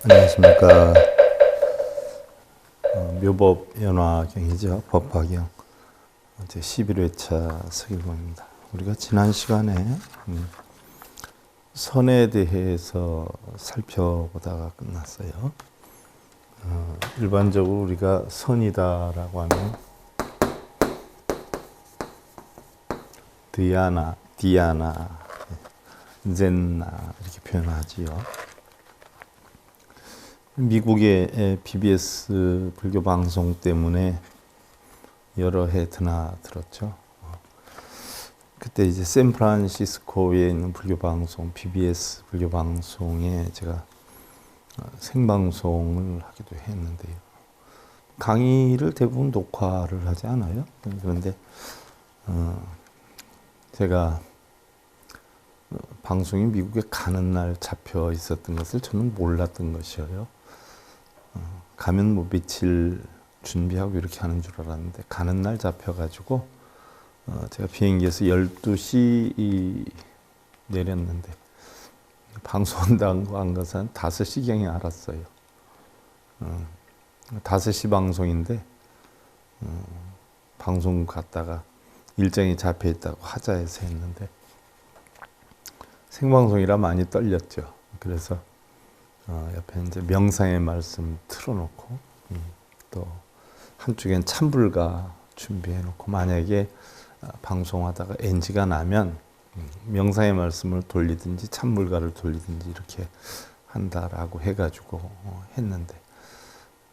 안녕하십니까. 묘법연화경이죠. 법화경 제 11회차 서기공입니다. 우리가 지난 시간에 선에 대해서 살펴보다가 끝났어요. 일반적으로 우리가 선이다라고 하면 디아나, 젠나 이렇게 표현하지요. 미국의 BBS 불교 방송 때문에 여러 해 드나들었죠. 그때 이제 샌프란시스코에 있는 불교 방송, BBS 불교 방송에 제가 생방송을 하기도 했는데요. 강의를 대부분 녹화를 하지 않아요. 그런데 제가 방송이 미국에 가는 날 잡혀 있었던 것을 저는 몰랐던 것이에요. 가면 뭐 며칠 준비하고 이렇게 하는 줄 알았는데 가는 날 잡혀가지고 제가 비행기에서 12시 내렸는데 방송한다고 한 것은 5시경에 알았어요. 5시 방송인데 방송 갔다가 일정이 잡혀 있다고 하자해서 했는데 생방송이라 많이 떨렸죠. 그래서 옆에 이제 명상의 말씀 틀어놓고 또 한쪽엔 찬불가 준비해놓고 만약에 방송하다가 NG가 나면 명상의 말씀을 돌리든지 찬불가를 돌리든지 이렇게 한다라고 해가지고 했는데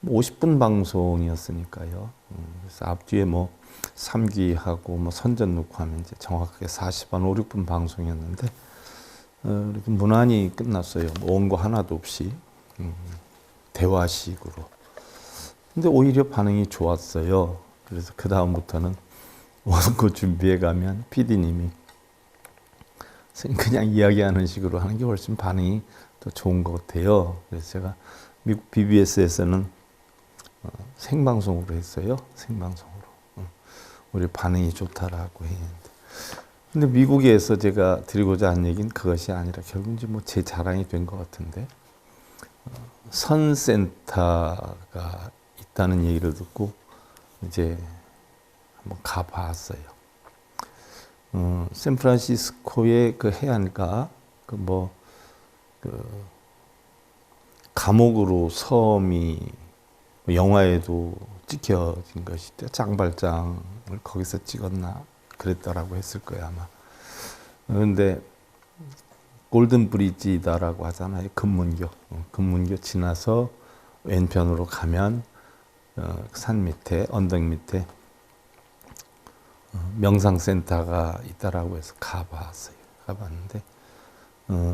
50분 방송이었으니까요. 그래서 앞뒤에 뭐 3기하고 뭐 선전 놓고 하면 이제 정확하게 40분, 5, 6분 방송이었는데 이렇게 무난히 끝났어요. 원고 하나도 없이 대화식으로. 근데 오히려 반응이 좋았어요. 그래서 그 다음부터는 원고 준비해 가면 PD님이 그냥 이야기하는 식으로 하는 게 훨씬 반응이 더 좋은 것 같아요. 그래서 제가 미국 BBS에서는 생방송으로 했어요. 생방송으로. 우리 반응이 좋다라고 했는데. 근데 미국에서 제가 드리고자 한 얘기는 그것이 아니라 결국 이제 뭐 제 자랑이 된 것 같은데 선센터가 있다는 얘기를 듣고 이제 한번 가봤어요. 샌프란시스코의 그 해안가 그 감옥으로 섬이 영화에도 찍혀진 것이죠. 장발장을 거기서 찍었나? 그랬다라고 했을 거예요, 아마. 그런데 골든 브리지다라고 하잖아요. 금문교. 금문교 지나서 왼편으로 가면 산 밑에, 언덕 밑에 명상센터가 있다라고 해서 가봤어요. 가봤는데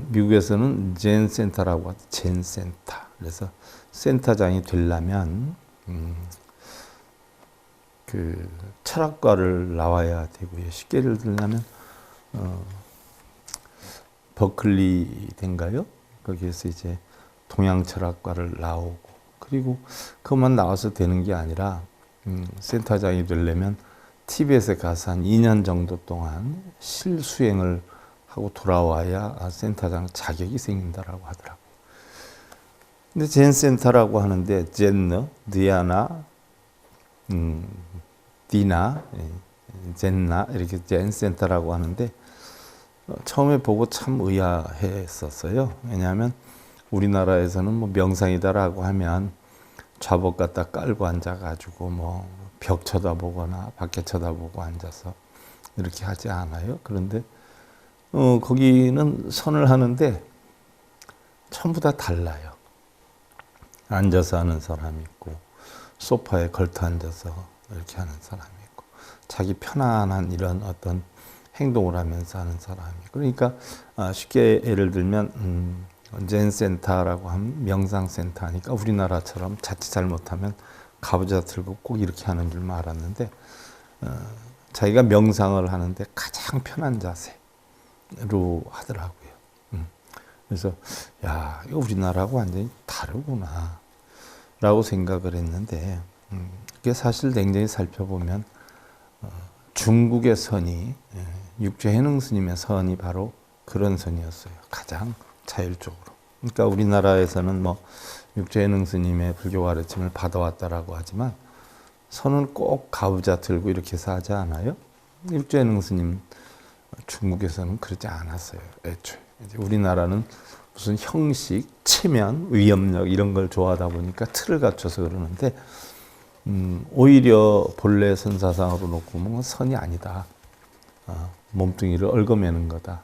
미국에서는 젠 센터라고 하죠. 젠 센터. 그래서 센터장이 되려면 그 철학과를 나와야 되고요. 쉽게 예를 들면 버클리인가요? 거기에서 이제 동양 철학과를 나오고 그리고 그것만 나와서 되는 게 아니라 센터장이 되려면 티벳에 가서 한 2년 정도 동안 실수행을 하고 돌아와야 센터장 자격이 생긴다라고 하더라고요. 근데 젠 센터라고 하는데 젠너, 디아나, 디나, 젠나 이렇게 젠 센터라고 하는데 처음에 보고 참 의아했었어요. 왜냐하면 우리나라에서는 뭐 명상이다라고 하면 좌복 갖다 깔고 앉아가지고 뭐 벽 쳐다보거나 밖에 쳐다보고 앉아서 이렇게 하지 않아요. 그런데 거기는 선을 하는데 전부 다 달라요. 앉아서 하는 사람이 있고 소파에 걸터 앉아서 이렇게 하는 사람이 있고 자기 편안한 이런 어떤 행동을 하면서 하는 사람이 그러니까 쉽게 예를 들면 젠 센터라고 하면 명상 센터니까 우리나라처럼 자칫 잘못하면 가부좌 들고 꼭 이렇게 하는 줄 알았는데 자기가 명상을 하는데 가장 편한 자세로 하더라고요. 그래서 야 이거 우리나라하고 완전히 다르구나 라고 생각을 했는데 그게 사실 냉정히 살펴보면 중국의 선이 육조해능 스님의 선이 바로 그런 선이었어요. 가장 자율적으로. 그러니까 우리나라에서는 뭐 육조예능 스님의 불교 가르침을 받아왔다라고 하지만 선은 꼭 가부좌 들고 이렇게 해서 하지 않아요? 육조예능 스님 중국에서는 그러지 않았어요. 애초에. 우리나라는 무슨 형식, 체면, 위협력 이런 걸 좋아하다 보니까 틀을 갖춰서 그러는데 오히려 본래 선사상으로 놓고 보면 선이 아니다. 몸뚱이를 얽어매는 거다.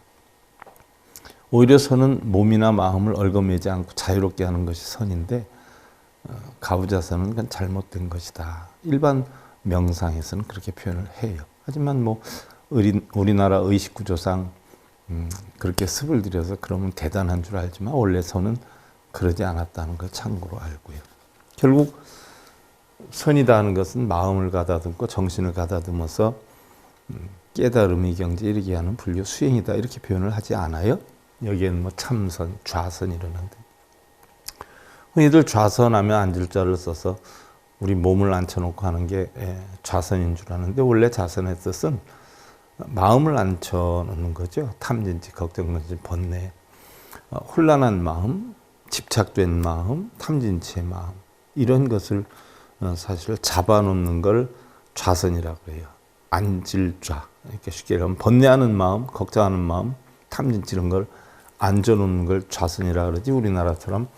오히려 선은 몸이나 마음을 얽어매지 않고 자유롭게 하는 것이 선인데 가부좌선은 그건 잘못된 것이다. 일반 명상에서는 그렇게 표현을 해요. 하지만 뭐 우리나라 의식구조상 그렇게 습을 들여서 그러면 대단한 줄 알지만 원래 선은 그러지 않았다는 걸 참고로 알고요. 결국 선이다 하는 것은 마음을 가다듬고 정신을 가다듬어서 깨달음의 경지에 이르게 하는 불교 수행이다 이렇게 표현을 하지 않아요? 여기에는 뭐 참선, 좌선 이러는데 흔히들 좌선하면 앉을 자를 써서 우리 몸을 앉혀놓고 하는 게 좌선인 줄 아는데 원래 좌선의 뜻은 마음을 앉혀놓는 거죠. 탐진치, 걱정근심, 번뇌, 혼란한 마음, 집착된 마음, 탐진치의 마음 이런 것을 사실 잡아놓는 걸 좌선이라고 해요. 앉을 좌. 이렇게 쉽게 얘기하면 번뇌하는 마음, 걱정하는 마음, 탐진치 이런 걸 앉혀놓는 걸 좌선이라 그러지 우리나라처럼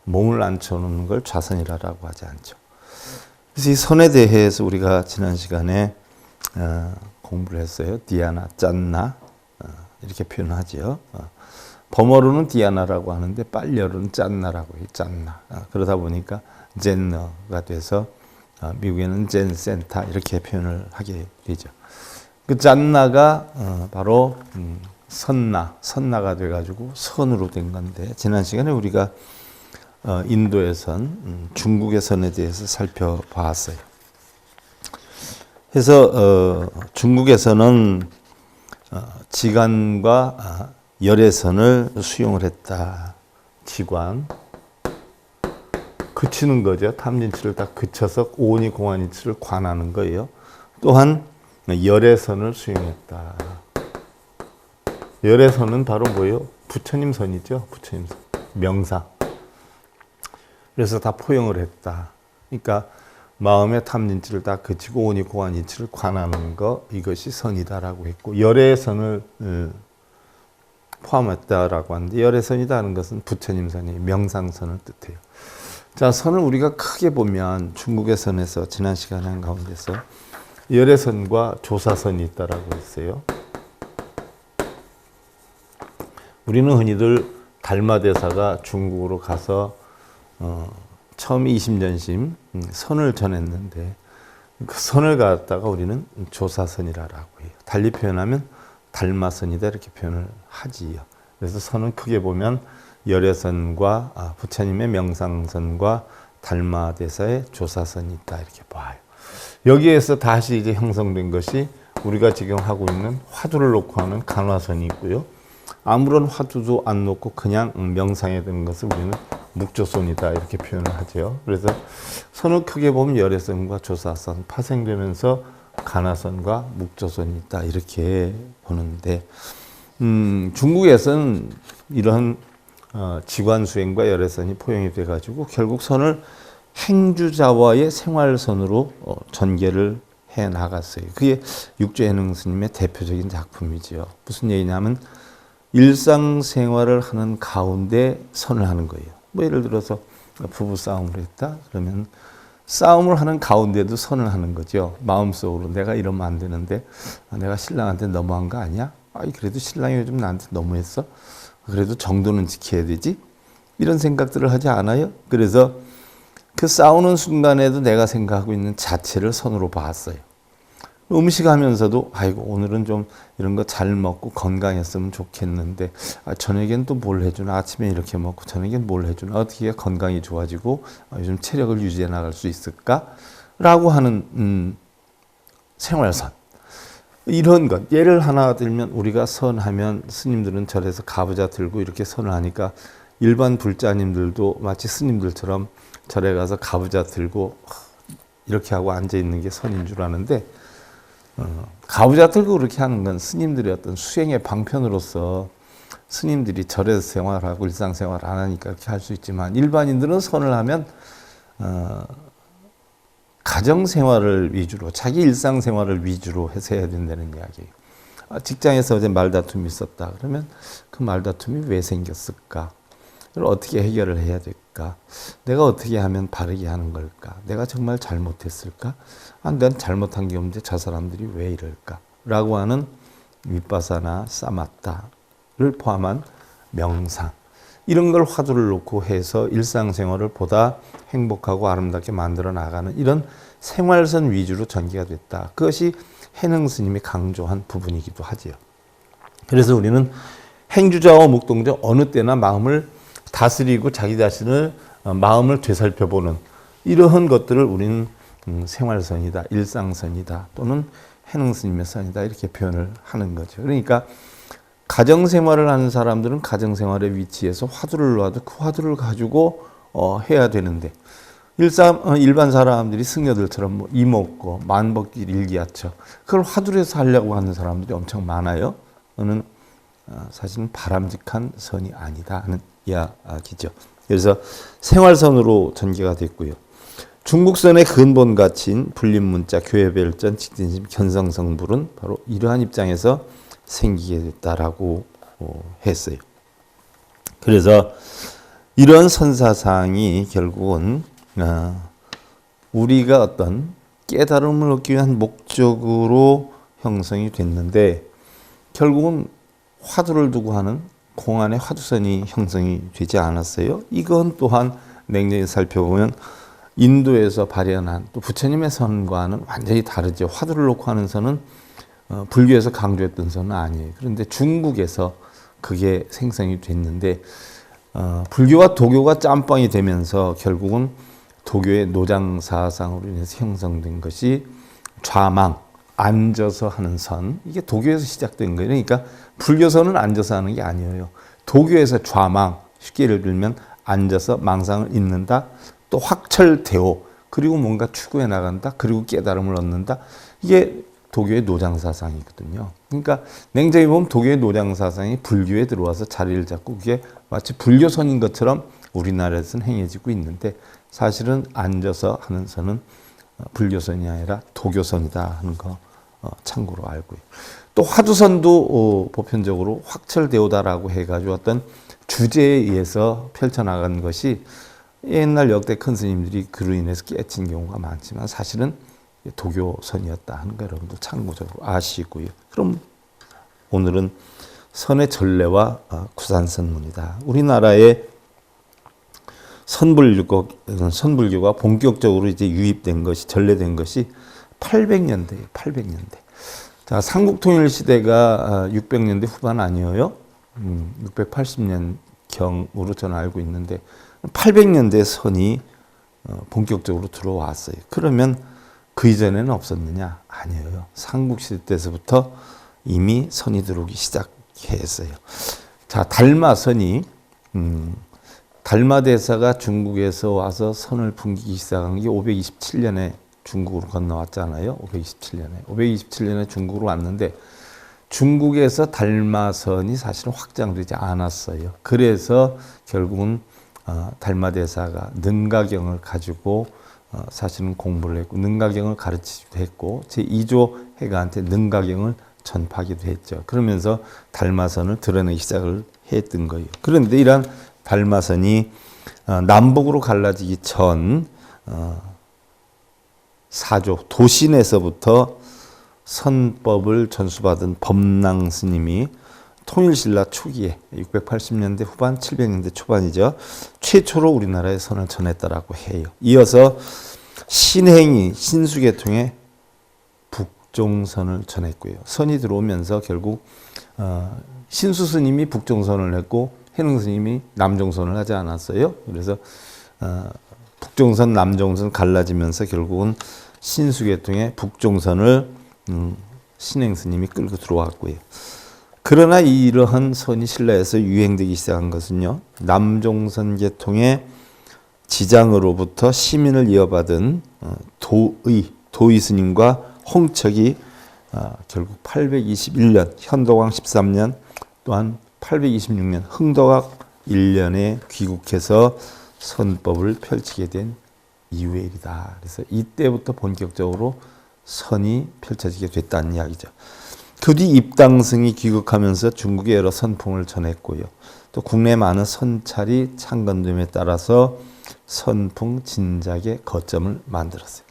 몸을 앉혀놓는 걸 좌선이라고 하지 않죠. 그래서 이 선에 대해서 우리가 지난 시간에 공부를 했어요. 디아나, 짠나 이렇게 표현하죠. 범어로는 디아나라고 하는데 빨려로는 짠나라고 해요. 짠나. 그러다 보니까 젠너가 돼서 미국에는 젠센타 이렇게 표현을 하게 되죠. 그 짠나가 바로 선나가 돼가지고 선으로 된 건데 지난 시간에 우리가 인도의 선, 중국의 선에 대해서 살펴봤어요. 그래서 중국에서는 지관과 열애선을 수용을 했다. 지관 그치는 거죠. 탐진치를 딱 그쳐서 오니 공안이치를 관하는 거예요. 또한 열애선을 수용했다. 열애선은 바로 뭐예요? 부처님 선이죠. 부처님 선. 명상. 그래서 다 포용을 했다. 그러니까 마음의 탐진치를 다 그치고 오니 공안이치를 관하는 거 이것이 선이다라고 했고 열애선을 포함했다라고 하는데 열애선이라는 것은 부처님 선이 명상선을 뜻해요. 자, 선을 우리가 크게 보면 중국의 선에서 지난 시간에 한 가운데서 열애선과 조사선이 있다라고 했어요. 우리는 흔히들 달마대사가 중국으로 가서 처음 이심전심 선을 전했는데 그 선을 갖다가 우리는 조사선이라고 해요. 달리 표현하면 달마선이다 이렇게 표현을 하지요. 그래서 선은 크게 보면 열애선과 부처님의 명상선과 달마대사의 조사선이 있다 이렇게 봐요. 여기에서 다시 이제 형성된 것이 우리가 지금 하고 있는 화두를 놓고 하는 간화선이 있고요. 아무런 화두도 안 놓고 그냥 명상에 드는 것을 우리는 묵조선이다 이렇게 표현을 하죠. 그래서 선을 크게 보면 열애선과 조사선 파생되면서 간화선과 묵조선이 있다 이렇게 보는데 중국에서는 이런 지관수행과 열애선이 포용이 돼가지고 결국 선을 행주자와의 생활선으로 전개를 해 나갔어요. 그게 육조예능 스님의 대표적인 작품이지요. 무슨 얘기냐면 일상생활을 하는 가운데 선을 하는 거예요. 뭐 예를 들어서 부부 싸움을 했다 그러면 싸움을 하는 가운데도 선을 하는 거죠. 마음속으로 내가 이러면 안 되는데 내가 신랑한테 너무한 거 아니야? 아이 그래도 신랑이 요즘 나한테 너무했어? 그래도 정도는 지켜야 되지? 이런 생각들을 하지 않아요? 그래서 그 싸우는 순간에도 내가 생각하고 있는 자체를 선으로 봤어요. 음식하면서도 아이고 오늘은 좀 이런 거 잘 먹고 건강했으면 좋겠는데 저녁엔 또 뭘 해주나 아침에 이렇게 먹고 저녁엔 뭘 해주나 어떻게 해야 건강이 좋아지고 요즘 체력을 유지해 나갈 수 있을까? 라고 하는 생활선 이런 것 예를 하나 들면 우리가 선하면 스님들은 절에서 가부좌 들고 이렇게 선을 하니까 일반 불자님들도 마치 스님들처럼 절에 가서 가부좌 들고 이렇게 하고 앉아있는 게 선인 줄 아는데 가부좌 들고 그렇게 하는 건 스님들의 어떤 수행의 방편으로서 스님들이 절에서 생활하고 일상생활 안 하니까 그렇게 할 수 있지만 일반인들은 선을 하면 가정생활을 위주로 자기 일상생활을 위주로 해서 해야 된다는 이야기예요. 직장에서 어제 말다툼이 있었다. 그러면 그 말다툼이 왜 생겼을까? 그걸 어떻게 해결을 해야 될까? 내가 어떻게 하면 바르게 하는 걸까? 내가 정말 잘못했을까? 난 잘못한 게 없는데 저 사람들이 왜 이럴까? 라고 하는 윗바사나 사마타를 포함한 명상, 이런 걸 화두를 놓고 해서 일상생활을 보다 행복하고 아름답게 만들어 나가는 이런 생활선 위주로 전개가 됐다. 그것이 해능 스님이 강조한 부분이기도 하지요. 그래서 우리는 행주자와 묵동자 어느 때나 마음을 다스리고 자기 자신을 마음을 되살펴보는 이러한 것들을 우리는 생활선이다, 일상선이다, 또는 해능 스님의 선이다, 이렇게 표현을 하는 거죠. 그러니까 가정생활을 하는 사람들은 가정생활의 위치에서 화두를 놓아도 그 화두를 가지고 해야 되는데, 일반 사람들이 승려들처럼 뭐 이목고 만법길 일기하처 그걸 화두로 해서 하려고 하는 사람들이 엄청 많아요. 그거는 사실은 바람직한 선이 아니다 하는 이야기죠. 그래서 생활선으로 전개가 됐고요. 중국선의 근본 가치인 불립문자, 교회별전, 직진심, 견성성불은 바로 이러한 입장에서 생기게 됐다라고 했어요. 그래서 이런 선사사항이 결국은 우리가 어떤 깨달음을 얻기 위한 목적으로 형성이 됐는데, 결국은 화두를 두고 하는 공안의 화두선이 형성이 되지 않았어요. 이건 또한 냉정히 살펴보면 인도에서 발현한 또 부처님의 선과는 완전히 다르죠. 화두를 놓고 하는 선은 불교에서 강조했던 선은 아니에요. 그런데 중국에서 그게 생성이 됐는데, 불교와 도교가 짬뽕이 되면서 결국은 도교의 노장사상으로 인해서 형성된 것이 좌망, 앉아서 하는 선. 이게 도교에서 시작된 거예요. 그러니까 불교선은 앉아서 하는 게 아니에요. 도교에서 좌망, 쉽게 예를 들면 앉아서 망상을 잇는다, 또 확철대오, 그리고 뭔가 추구해 나간다, 그리고 깨달음을 얻는다. 이게 도교의 노장사상이거든요. 그러니까 냉정히 보면 도교의 노장사상이 불교에 들어와서 자리를 잡고 그게 마치 불교선인 것처럼 우리나라에서는 행해지고 있는데, 사실은 앉아서 하는 선은 불교선이 아니라 도교선이다 하는 거 참고로 알고요. 또 화두선도 보편적으로 확철대오다라고 해가지고 어떤 주제에 의해서 펼쳐나간 것이 옛날 역대 큰 스님들이 그로 인해서 깨친 경우가 많지만 사실은 도교선이었다 하는 거 여러분도 참고적으로 아시고요. 그럼 오늘은 선의 전례와 구산선문이다. 우리나라의 선불교가 본격적으로 이제 유입된 것이, 전래된 것이 800년대예요. 800년대. 자, 삼국통일 시대가 600년대 후반 아니에요? 680년경으로 저는 알고 있는데 800년대 선이 본격적으로 들어왔어요. 그러면 그 이전에는 없었느냐? 아니에요. 삼국시대 때서부터 이미 선이 들어오기 시작했어요. 자, 달마선이 달마대사가 중국에서 와서 선을 풍기기 시작한 게 527년에 중국으로 건너왔잖아요. 527년에 중국으로 왔는데 중국에서 달마선이 사실은 확장되지 않았어요. 그래서 결국은 달마대사가 능가경을 가지고 사실은 공부를 했고 능가경을 가르치기도 했고 제2조 해가한테 능가경을 전파하기도 했죠. 그러면서 달마선을 드러내기 시작을 했던 거예요. 그런데 이러한 달마선이 남북으로 갈라지기 전 사조 도신에서부터 선법을 전수받은 법랑 스님이 통일신라 초기에 680년대 후반 700년대 초반이죠. 최초로 우리나라에 선을 전했다라고 해요. 이어서 신행이 신수계통에 북종선을 전했고요. 선이 들어오면서 결국 신수 스님이 북종선을 했고 해능 스님이 남종선을 하지 않았어요. 그래서 북종선, 남종선 갈라지면서 결국은 신수계통에 북종선을 신행 스님이 끌고 들어왔고요. 그러나 이러한 선이 신라에서 유행되기 시작한 것은요, 남종선 계통의 지장으로부터 시민을 이어받은 도의 스님과 홍척이 결국 821년, 현도광 13년 또한 826년 흥덕악 1년에 귀국해서 선법을 펼치게 된 이후의 일이다. 그래서 이때부터 본격적으로 선이 펼쳐지게 됐다는 이야기죠. 그 뒤 입당승이 귀국하면서 중국에 여러 선풍을 전했고요. 또 국내 많은 선찰이 창건됨에 따라서 선풍 진작의 거점을 만들었어요.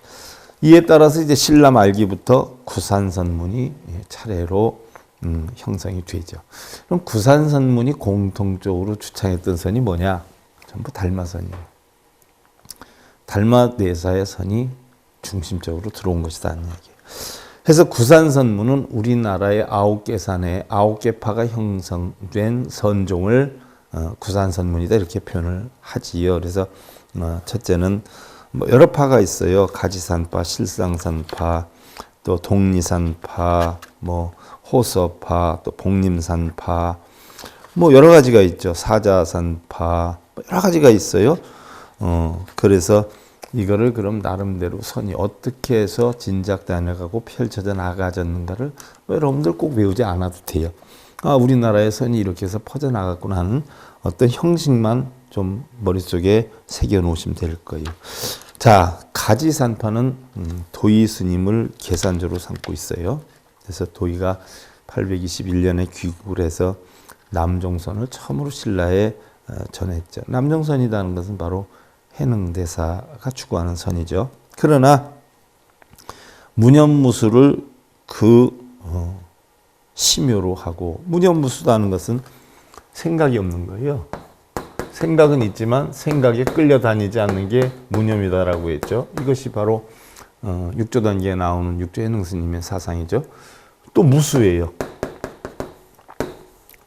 이에 따라서 이제 신라 말기부터 구산선문이 차례로 형성이 되죠. 그럼 구산선문이 공통적으로 주창했던 선이 뭐냐? 전부 달마선이에요. 달마내사의 선이 중심적으로 들어온 것이다 하는 이야기예요. 그래서 구산선문은 우리나라의 9개 산에 9개 파가 형성된 선종을 구산선문이다 이렇게 표현을 하지요. 그래서 첫째는 뭐 여러 파가 있어요. 가지산파, 실상산파, 또 독리산파, 뭐 호서파, 또 복림산파, 뭐 여러 가지가 있죠. 사자산파, 여러 가지가 있어요. 그래서 이거를 그럼 나름대로 선이 어떻게 해서 진작다녀가고 펼쳐져 나가졌는가를 여러분들 꼭 외우지 않아도 돼요. 우리나라의 선이 이렇게 해서 퍼져나갔구나 하는 어떤 형식만 좀 머릿속에 새겨놓으시면 될 거예요. 자, 가지산파는 도의 스님을 계산조로 삼고 있어요. 그래서 도의가 821년에 귀국을 해서 남종선을 처음으로 신라에 전했죠. 남종선이라는 것은 바로 해능대사가 추구하는 선이죠. 그러나 무념무수를 심요로 하고, 무념무수라는 것은 생각이 없는 거예요. 생각은 있지만 생각에 끌려다니지 않는 게 무념이다라고 했죠. 이것이 바로 육조단계에 나오는 육조해능스님의 사상이죠. 또 무수예요.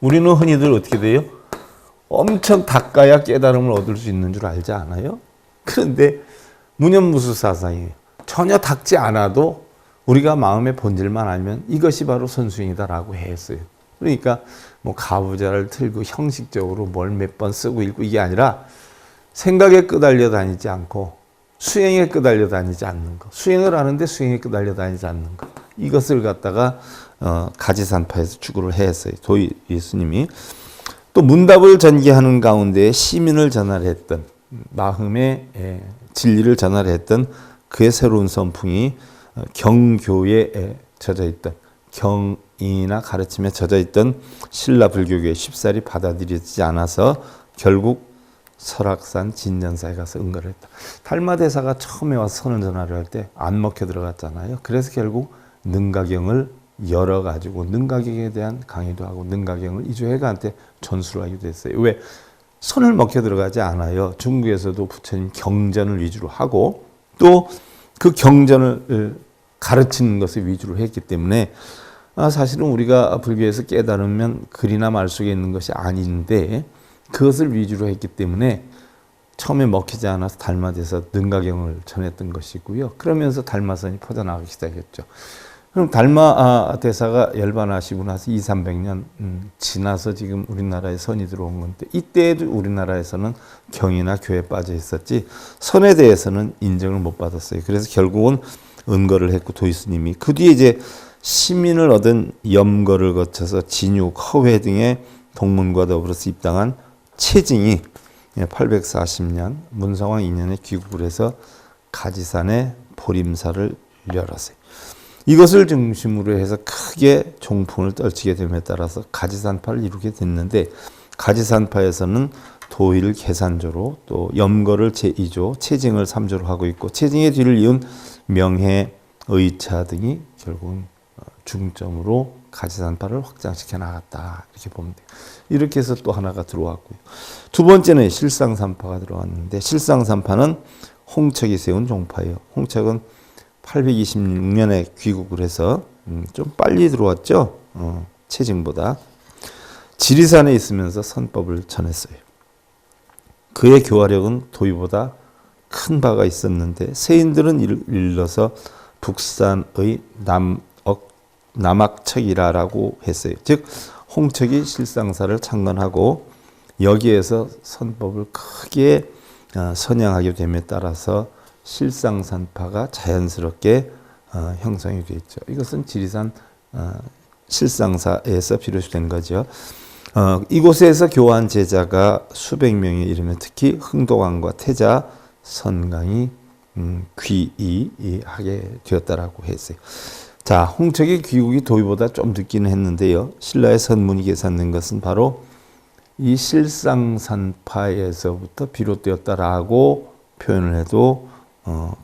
우리는 흔히들 어떻게 돼요? 엄청 닦아야 깨달음을 얻을 수 있는 줄 알지 않아요? 그런데 무념무수 사상이에요. 전혀 닦지 않아도 우리가 마음의 본질만 알면 이것이 바로 선수행이다라고 했어요. 그러니까 뭐 가부좌를 틀고 형식적으로 뭘 몇 번 쓰고 읽고 이게 아니라 생각에 끄달려 다니지 않고 수행에 끄달려 다니지 않는 것. 수행을 하는데 수행에 끄달려 다니지 않는 것. 이것을 갖다가 가지산파에서 추구를 했어요. 도의 예수님이. 또 문답을 전개하는 가운데 시민을 전달했던, 마음의 진리를 전달했던 그의 새로운 선풍이 경교에 젖어 있던, 경이나 가르침에 젖어 있던 신라 불교교에 쉽사리 받아들여지지 않아서 결국 설악산 진전사에 가서 응거를 했다. 달마대사가 처음에 와서 선을 전하려 할 때 안 먹혀 들어갔잖아요. 그래서 결국 능가경을 열어가지고 능가경에 대한 강의도 하고 능가경을 이주회가한테 전수를 하기도 했어요. 왜? 선을 먹혀 들어가지 않아요. 중국에서도 부처님 경전을 위주로 하고 또 그 경전을 가르치는 것을 위주로 했기 때문에 사실은 우리가 불교에서 깨달으면 글이나 말 속에 있는 것이 아닌데 그것을 위주로 했기 때문에 처음에 먹히지 않아서 달마돼서 능가경을 전했던 것이고요. 그러면서 달마선이 퍼져나가기 시작했죠. 그럼 달마대사가 열반하시고 나서 200~300년 지나서 지금 우리나라에 선이 들어온 건데 이때에도 우리나라에서는 경이나 교에 빠져 있었지 선에 대해서는 인정을 못 받았어요. 그래서 결국은 은거를 했고 도의스님이 그 뒤에 이제 시민을 얻은 염거를 거쳐서 진육, 허회 등의 동문과 더불어서 입당한 채징이 840년 문성왕 2년에 귀국을 해서 가지산에 보림사를 열었어요. 이것을 중심으로 해서 크게 종풍을 떨치게 됨에 따라서 가지산파를 이루게 됐는데 가지산파에서는 도의를 계산조로 또 염거를 제2조, 채징을 3조로 하고 있고 채징의 뒤를 이은 명해, 의차 등이 결국은 중점으로 가지산파를 확장시켜 나갔다 이렇게 보면 돼요. 이렇게 해서 또 하나가 들어왔고요. 두 번째는 실상산파가 들어왔는데 실상산파는 홍척이 세운 종파예요. 홍척은 826년에 귀국을 해서 좀 빨리 들어왔죠. 채징보다. 지리산에 있으면서 선법을 전했어요. 그의 교화력은 도의보다 큰 바가 있었는데 세인들은 일러서 북산의 남악척이라고 했어요. 즉 홍척이 실상사를 창건하고 여기에서 선법을 크게 선양하게 됨에 따라서 실상산파가 자연스럽게 형성이 되어 있죠. 이것은 지리산 실상사에서 비롯된 거죠. 이곳에서 교화한 제자가 수백 명에 이르며 특히 흥도강과 태자, 선강이 귀의하게 되었다라고 했어요. 자, 홍척의 귀국이 도의보다 좀 늦기는 했는데요. 신라의 선문이 계산된 것은 바로 이 실상산파에서부터 비롯되었다라고 표현을 해도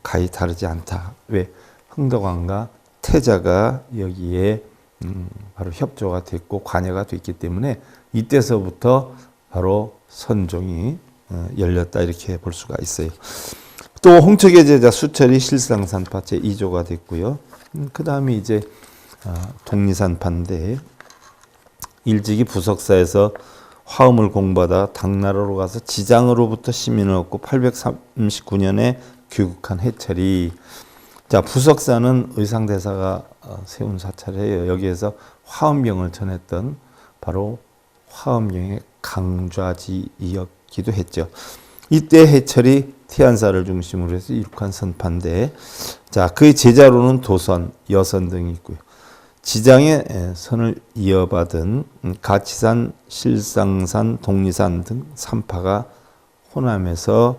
가히 다르지 않다. 왜? 흥덕왕과 태자가 여기에 바로 협조가 됐고 관여가 됐기 때문에 이때서부터 바로 선종이 열렸다 이렇게 볼 수가 있어요. 또 홍척의 제자 수철이 실상산파 제2조가 됐고요. 그 다음에 이제 독리산파인데 일찍이 부석사에서 화엄을 공부하다 당나라로 가서 지장으로부터 시민을 얻고 839년에 귀국한 해철이, 자, 부석사는 의상대사가 세운 사찰이에요. 여기에서 화엄경을 전했던 바로 화엄경의 강좌지이었기도 했죠. 이때 해철이 태안사를 중심으로 해서 이룩한 선파인데, 자, 그의 제자로는 도선, 여선 등이 있고요. 지장의 선을 이어받은 가치산, 실상산, 독리산 등 3파가 호남에서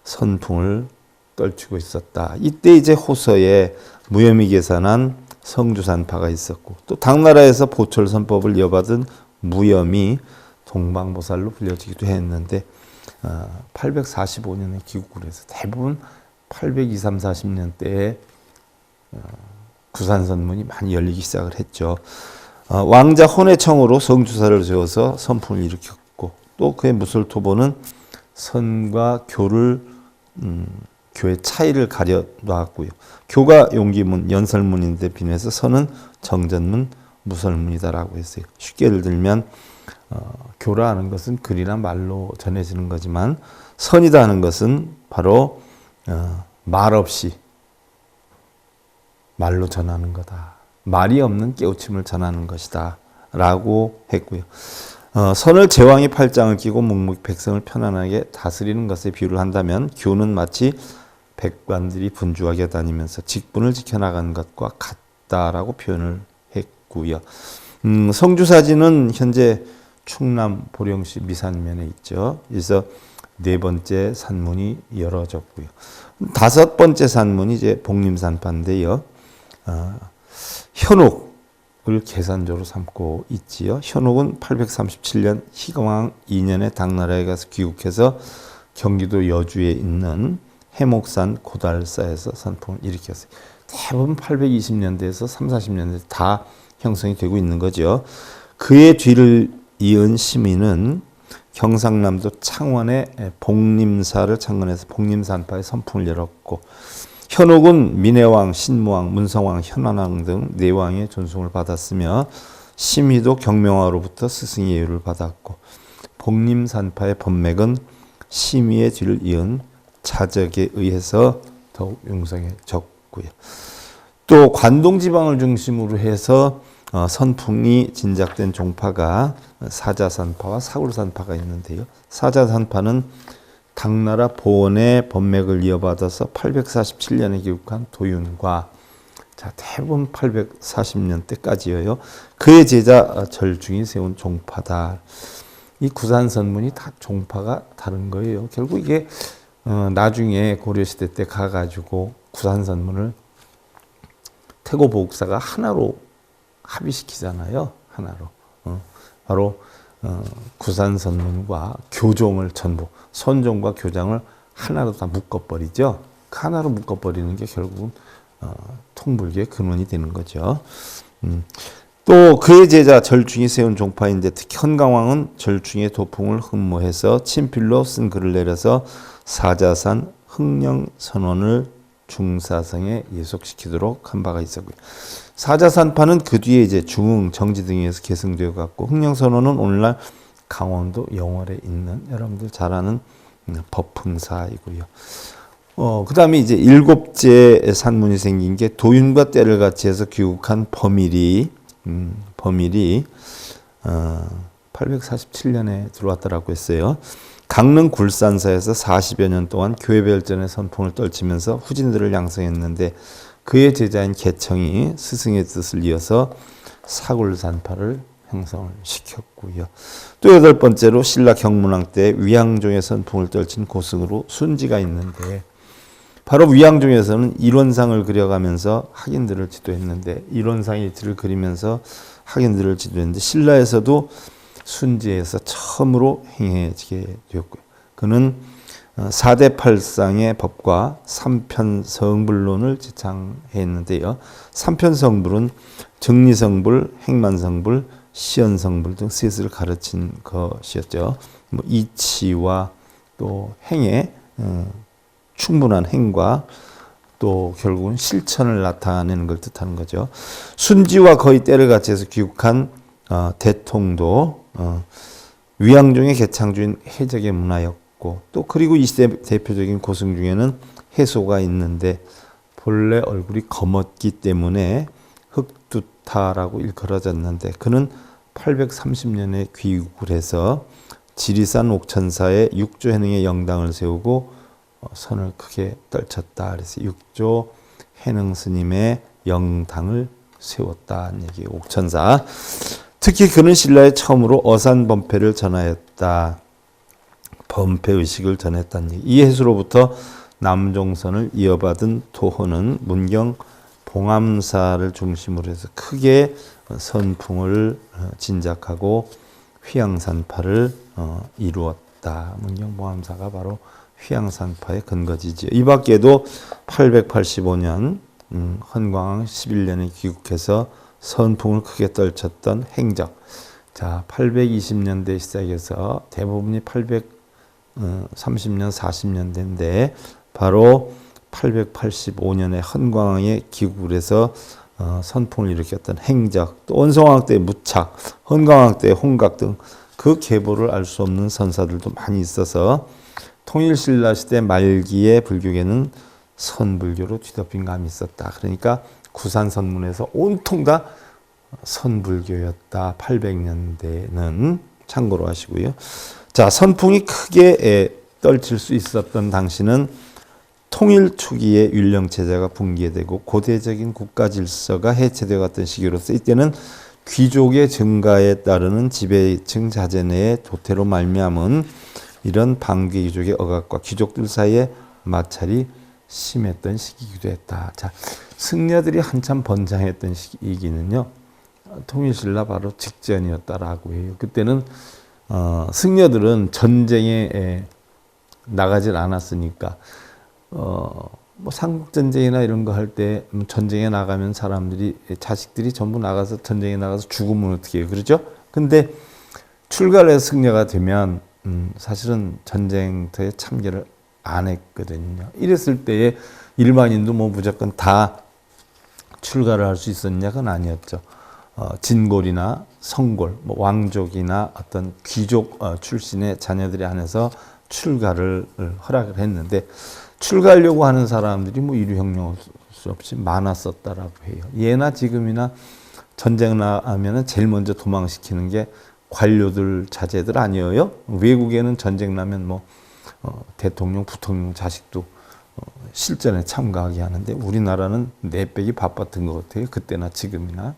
선풍을 떨치고 있었다. 이때 이제 호서에 무염이 계산한 성주산파가 있었고, 또 당나라에서 보철선법을 이어받은 무염이 동방보살로 불려지기도 했는데 845년에 귀국을 해서 대부분 820, 3, 40년대에 구산선문이 많이 열리기 시작을 했죠. 왕자 혼해청으로 성주사를 세워서 선풍을 일으켰고, 또 그의 무술토보는 선과 교를 교의 차이를 가려 놨고요. 교가 용기문, 연설문인데 비해서 선은 정전문, 무설문이다라고 했어요. 쉽게 예를 들면 교라 하는 것은 글이나 말로 전해지는 거지만 선이다 하는 것은 바로 말 없이 말로 전하는 거다. 말이 없는 깨우침을 전하는 것이다 라고 했고요. 선을 제왕이 팔짱을 끼고 묵묵히 백성을 편안하게 다스리는 것에 비유를 한다면 교는 마치 백관들이 분주하게 다니면서 직분을 지켜나가는 것과 같다라고 표현을 했고요. 성주사지는 현재 충남 보령시 미산면에 있죠. 그래서 네 번째 산문이 열어졌고요. 다섯 번째 산문이 이제 복림산파인데요. 현옥을 계산조로 삼고 있지요. 현옥은 837년 희광왕 2년에 당나라에 가서 귀국해서 경기도 여주에 있는 해목산 고달사에서 선풍을 일으켰어요. 대부분 820년대에서 3, 40년대 다 형성이 되고 있는 거죠. 그의 뒤를 이은 시민은 경상남도 창원의 복림사를 창건해서 복림산파의 선풍을 열었고, 현옥은 민해왕, 신무왕, 문성왕, 현안왕 등 네 왕의 존중을 받았으며 심의도 경명왕으로부터 스승의 예우를 받았고, 복림산파의 법맥은 심의의 뒤를 이은 자적에 의해서 더욱 융성해졌고요. 또 관동지방을 중심으로 해서 선풍이 진작된 종파가 사자산파와 사굴산파가 있는데요. 사자산파는 당나라 보원의 법맥을 이어받아서 847년에 귀국한 도윤과, 자, 대부분 840년대까지여요. 그의 제자 절중이 세운 종파다. 이 구산선문이 다 종파가 다른 거예요. 결국 이게 나중에 고려시대 때 가가지고 구산선문을 태고보국사가 하나로 합의시키잖아요. 하나로. 바로 구산선문과 교종을 전부, 선종과 교장을 하나로 다 묶어버리죠. 하나로 묶어버리는 게 결국은 통불교의 근원이 되는 거죠. 또 그의 제자 절중이 세운 종파인데 특히 헌강왕은 절중의 도풍을 흠모해서 친필로 쓴 글을 내려서 사자산 흥령선원을 중사성에 예속시키도록 한 바가 있었고요. 사자산파는 그 뒤에 이제 중흥, 정지 등에서 계승되어 갔고, 흥령선원은 오늘날 강원도 영월에 있는 여러분들 잘 아는 법흥사이고요. 그 다음에 이제 일곱째 산문이 생긴 게 도윤과 때를 같이 해서 귀국한 범일이 847년에 들어왔다라고 했어요. 강릉 굴산사에서 40여 년 동안 교회별전의 선풍을 떨치면서 후진들을 양성했는데 그의 제자인 개청이 스승의 뜻을 이어서 사굴산파를 형성을 시켰고요. 또 8번째로 신라 경문왕 때 위양종의 선풍을 떨친 고승으로 순지가 있는데, 바로 위양종에서는 일원상을 그려가면서 학인들을 지도했는데, 일원상의 위치를 그리면서 학인들을 지도했는데, 신라에서도 순지에서 처음으로 행해지게 되었고요. 그는 4대 8상의 법과 삼편성불론을 지창했는데요. 삼편성불은 정리성불, 행만성불, 시연성불 등 셋을 가르친 것이었죠. 이치와 또 행의 충분한 행과 또 결국은 실천을 나타내는 걸 뜻하는 거죠. 순지와 거의 때를 같이해서 귀국한 대통도 위양종의 개창주인 해적의 문화였고, 또 그리고 이 시대 대표적인 고승 중에는 해소가 있는데 본래 얼굴이 검었기 때문에 흑두타라고 일컬어졌는데, 그는 830년에 귀국을 해서 지리산 옥천사에 육조 해능의 영당을 세우고 선을 크게 떨쳤다. 그래서 육조 해능 스님의 영당을 세웠다는 얘기예요. 옥천사. 특히 그는 신라에 처음으로 어산 범패를 전하였다. 범패의식을 전했다는 얘기. 이 해수로부터 남종선을 이어받은 토호는 문경 봉암사를 중심으로 해서 크게 선풍을 진작하고 휘양산파를 이루었다. 문경 봉암사가 바로 휘양산파의 근거지죠. 이 밖에도 885년 헌광왕 11년에 귀국해서 선풍을 크게 떨쳤던 행적. 자, 820년대 시작해서 대부분이 830년, 40년대인데 바로 885년에 헌광왕의 귀국을 해서 선풍을 일으켰던 행적, 또 원성왕 때 무착, 헌광왕 때 홍각 등 그 계보를 알 수 없는 선사들도 많이 있어서 통일신라 시대 말기의 불교계는 선불교로 뒤덮인 감이 있었다. 그러니까 구산선문에서 온통 다 선불교였다. 800년대는 참고로 하시고요. 자, 선풍이 크게 떨칠 수 있었던 당시는 통일 초기에 율령체제가 붕괴되고 고대적인 국가 질서가 해체되어 갔던 시기로서 이때는 귀족의 증가에 따르는 지배층 자제 내의 도태로 말미암은 이런 반귀 귀족의 억압과 귀족들 사이에 마찰이 심했던 시기이기도 했다. 자, 승려들이 한참 번창했던 시기는요, 통일신라 바로 직전이었다라고 해요. 그때는 승려들은 전쟁에 나가질 않았으니까 뭐 삼국전쟁이나 이런 거 할 때 전쟁에 나가면 사람들이 자식들이 전부 나가서 전쟁에 나가서 죽으면 어떻게 해요? 그렇죠? 근데 출가를 해서 승려가 되면 사실은 전쟁터에 참여를 안 했거든요. 이랬을 때에 일반인도 뭐 무조건 다 출가를 할 수 있었냐? 그건 아니었죠. 진골이나 성골, 뭐 왕족이나 어떤 귀족 출신의 자녀들이 안에서 출가를 허락을 했는데, 출가하려고 하는 사람들이 뭐 이류형량 수 없이 많았었다라고 해요. 예나 지금이나 전쟁 나면은 제일 먼저 도망시키는 게 관료들, 자제들 아니에요? 외국에는 전쟁 나면 뭐 대통령, 부통령 자식도 실전에 참가하게 하는데, 우리나라는 내빼기 바빴던 것 같아요. 그때나 지금이나.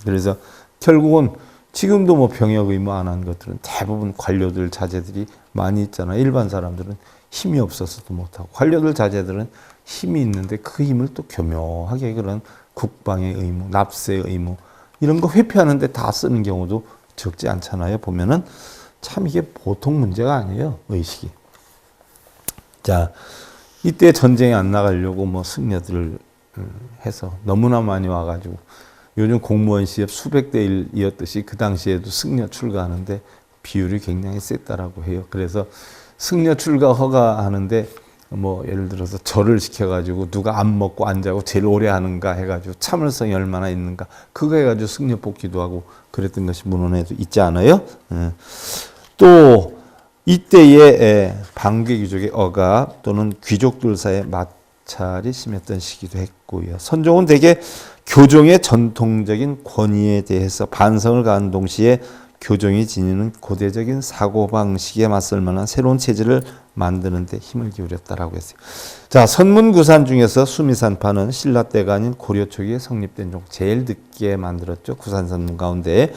그래서 결국은 지금도 뭐 병역 의무 안 한 것들은 대부분 관료들, 자제들이 많이 있잖아요. 일반 사람들은 힘이 없어서도 못하고, 관료들, 자제들은 힘이 있는데 그 힘을 또 교묘하게 그런 국방의 의무, 납세의 의무 이런 거 회피하는데 다 쓰는 경우도 적지 않잖아요. 보면은 참 이게 보통 문제가 아니에요. 의식이. 자, 이때 전쟁에 안 나가려고 뭐 승려들을 해서 너무나 많이 와가지고, 요즘 공무원 시합 수백 대 1이었듯이 그 당시에도 승려 출가하는데 비율이 굉장히 셌다라고 해요. 그래서 승려 출가 허가하는데 뭐 예를 들어서 절을 시켜가지고 누가 안 먹고 안 자고 제일 오래 하는가 해가지고 참을성이 얼마나 있는가 그거 해가지고 승려 뽑기도 하고 그랬던 것이 문헌에도 있지 않아요? 또 이때의 반귀 귀족의 억압 또는 귀족들 사이의 마찰이 심했던 시기도 했고요. 선종은 대개 교종의 전통적인 권위에 대해서 반성을 가한 동시에 교정이 지니는 고대적인 사고방식에 맞설 만한 새로운 체제를 만드는 데 힘을 기울였다라고 했어요. 자, 선문구산 중에서 수미산파는 신라 때가 아닌 고려 초기에 성립된 종 제일 늦게 만들었죠. 구산선문 가운데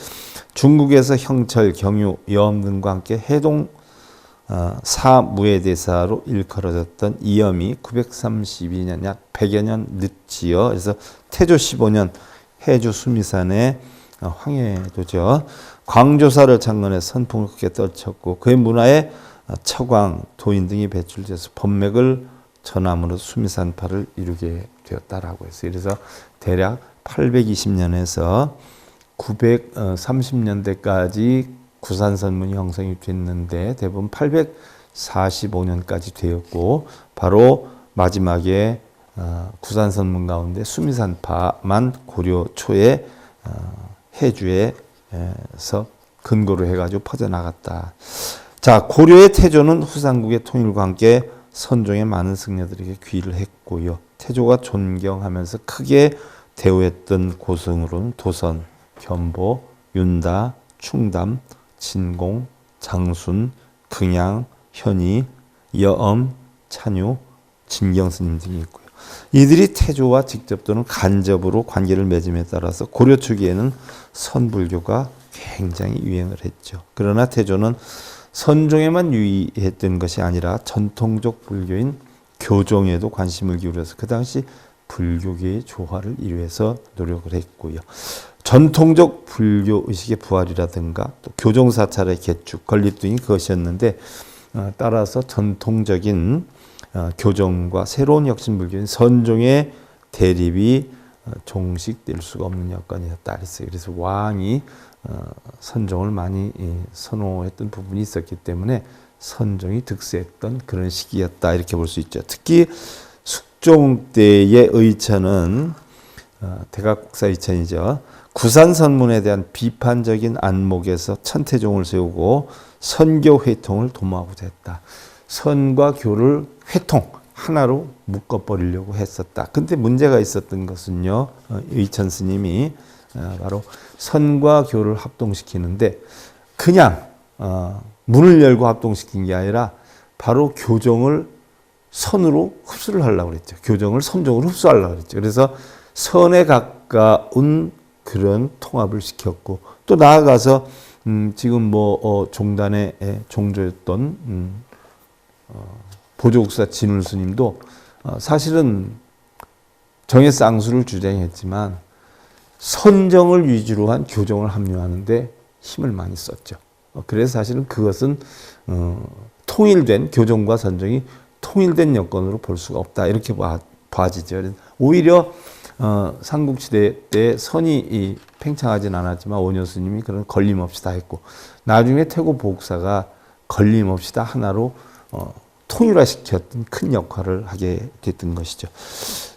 중국에서 형철, 경유, 여엄 등과 함께 해동 사무예대사로 일컬어졌던 이엄이 932년 약 100여 년 늦지요. 그래서 태조 15년 해주 수미산의 황해도죠. 광조사를 창건해 선풍을 크게 떨쳤고 그의 문화에 처광, 도인 등이 배출돼서 법맥을 전함으로 수미산파를 이루게 되었다라고 했어요. 그래서 대략 820년에서 930년대까지 구산선문이 형성이 됐는데 대부분 845년까지 되었고 바로 마지막에 구산선문 가운데 수미산파만 고려 초에 해주에서 근거로 해가지고 퍼져나갔다. 자, 고려의 태조는 후삼국의 통일과 함께 선종의 많은 승려들에게 귀의를 했고요. 태조가 존경하면서 크게 대우했던 고승으로는 도선, 견보, 윤다, 충담, 진공, 장순, 긍양, 현희, 여엄, 찬유, 진경스님 등이 있고요. 이들이 태조와 직접 또는 간접으로 관계를 맺음에 따라서 고려 초기에는 선불교가 굉장히 유행을 했죠. 그러나 태조는 선종에만 유의했던 것이 아니라 전통적 불교인 교종에도 관심을 기울여서 그 당시 불교계의 조화를 이루어서 노력을 했고요. 전통적 불교 의식의 부활이라든가 또 교종 사찰의 개축, 건립 등이 그것이었는데 따라서 전통적인 교종과 새로운 혁신불교인 선종의 대립이 종식될 수가 없는 여건이었다 그랬어요. 그래서 왕이 선종을 많이 선호했던 부분이 있었기 때문에 선종이 득세했던 그런 시기였다 이렇게 볼 수 있죠. 특히 숙종 때의 의천은 대각국사 의천이죠. 구산선문에 대한 비판적인 안목에서 천태종을 세우고 선교 회통을 도모하고자 했다. 선과 교를 회통 하나로 묶어버리려고 했었다. 근데 문제가 있었던 것은요. 의천 스님이 바로 선과 교를 합동시키는데 그냥 문을 열고 합동시킨 게 아니라 바로 교정을 선으로 흡수를 하려고 그랬죠. 교정을 선종으로 흡수하려고 그랬죠. 그래서 선에 가까운 그런 통합을 시켰고 또 나아가서 지금 종단의 종조였던 보조국사 진울 스님도 사실은 정예쌍수를 주장했지만 선정을 위주로 한 교정을 합류하는데 힘을 많이 썼죠. 그래서 사실은 그것은 통일된 교정과 선정이 통일된 여건으로 볼 수가 없다 이렇게 봐지죠. 오히려 삼국시대 때 선이 팽창하진 않았지만 원효 스님이 그런 걸림없이 다 했고 나중에 태고 보국사가 걸림없이 다 하나로 통일화시켰던 큰 역할을 하게 됐던 것이죠.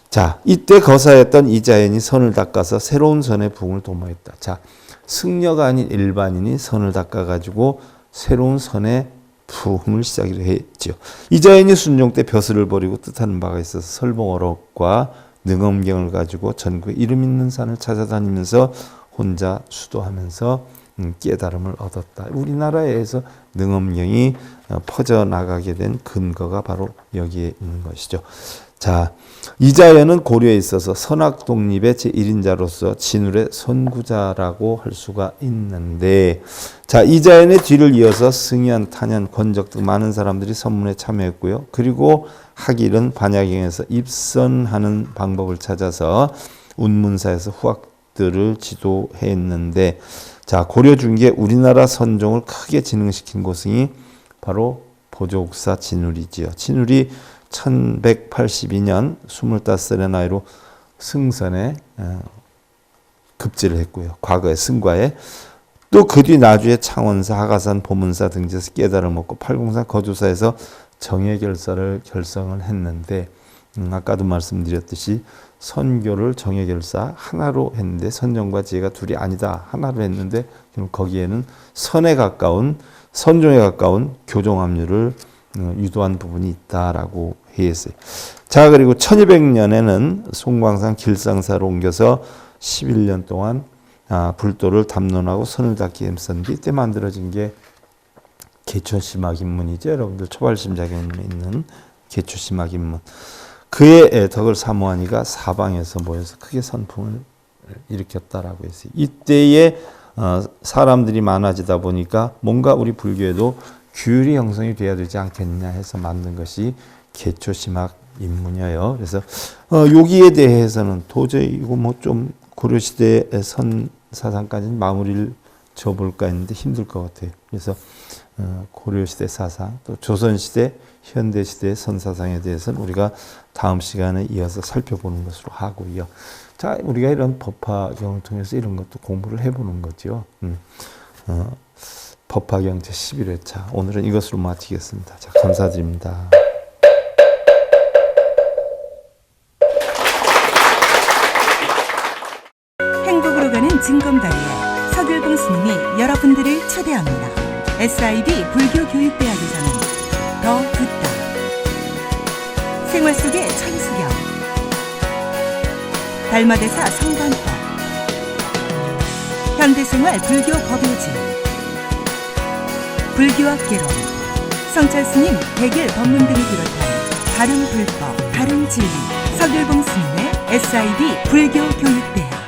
자, 이때 거사였던 이자연이 선을 닦아서 새로운 선의 부흥을 도모했다. 자, 승려가 아닌 일반인이 선을 닦아가지고 새로운 선의 부흥을 시작을 했죠. 이자연이 순종 때 벼슬을 버리고 뜻하는 바가 있어서 설봉어록과 능엄경을 가지고 전국에 이름 있는 산을 찾아다니면서 혼자 수도하면서 깨달음을 얻었다. 우리나라에서 능엄경이 퍼져나가게 된 근거가 바로 여기에 있는 것이죠. 자, 이자연은 고려에 있어서 선악 독립의 제1인자로서 진울의 선구자라고 할 수가 있는데, 자, 이자연의 뒤를 이어서 승연, 탄연, 권적 등 많은 사람들이 선문에 참여했고요. 그리고 학일은 반야경에서 입선하는 방법을 찾아서 운문사에서 후학들을 지도했는데, 자, 고려 중기에 우리나라 선종을 크게 진흥시킨 고승이 바로 보조국사 진울이지요. 진울이 1182년 25살의 나이로 승선에 급제를 했고요. 과거에 승과에 또 그 뒤 나주에 창원사, 하가산, 보문사 등지에서 깨달음을 얻고 팔공산 거주사에서 정예결사를 결성을 했는데 아까도 말씀드렸듯이 선교를 정예결사 하나로 했는데 선정과 지혜가 둘이 아니다 하나로 했는데 거기에는 선에 가까운 선종에 가까운 교종 합류를 유도한 부분이 있다라고 했어요. 자, 그리고 1200년에는 송광산 길상사로 옮겨서 11년 동안 불도를 담론하고 선을 닦기 힘쓴 이때 만들어진 게 개초심학인문이죠. 여러분들 초발심작에 있는 개초심학인문. 그의 덕을 사모하니가 사방에서 모여서 크게 선풍을 일으켰다라고 했어요. 이때에 사람들이 많아지다 보니까 뭔가 우리 불교에도 규율이 형성이 돼야 되지 않겠냐 해서 만든 것이 개초심학인문이에요. 그래서 여기에 대해서는 도저히 이거 뭐 좀 고려시대의 선 사상까지는 마무리를 줘볼까 했는데 힘들 것 같아요. 그래서 고려시대 사상, 또 조선시대, 현대시대의 선사상에 대해서는 우리가 다음 시간에 이어서 살펴보는 것으로 하고요. 자, 우리가 이런 법화경을 통해서 이런 것도 공부를 해보는 거죠. 법화경 제11회차. 오늘은 이것으로 마치겠습니다. 자, 감사드립니다. 행복으로 가는 징검다리에 서길봉 스님이 여러분들을 초대합니다. SIB 불교교육대학에서는 더 듣다, 생활 속의 천수경, 달마대사 성관법, 현대생활 불교 법요지, 불교학개론, 성찰스님 백일 법문 등을 비롯한 다른 불법, 다른 진리, 서길봉 스님의 SIB 불교교육대학.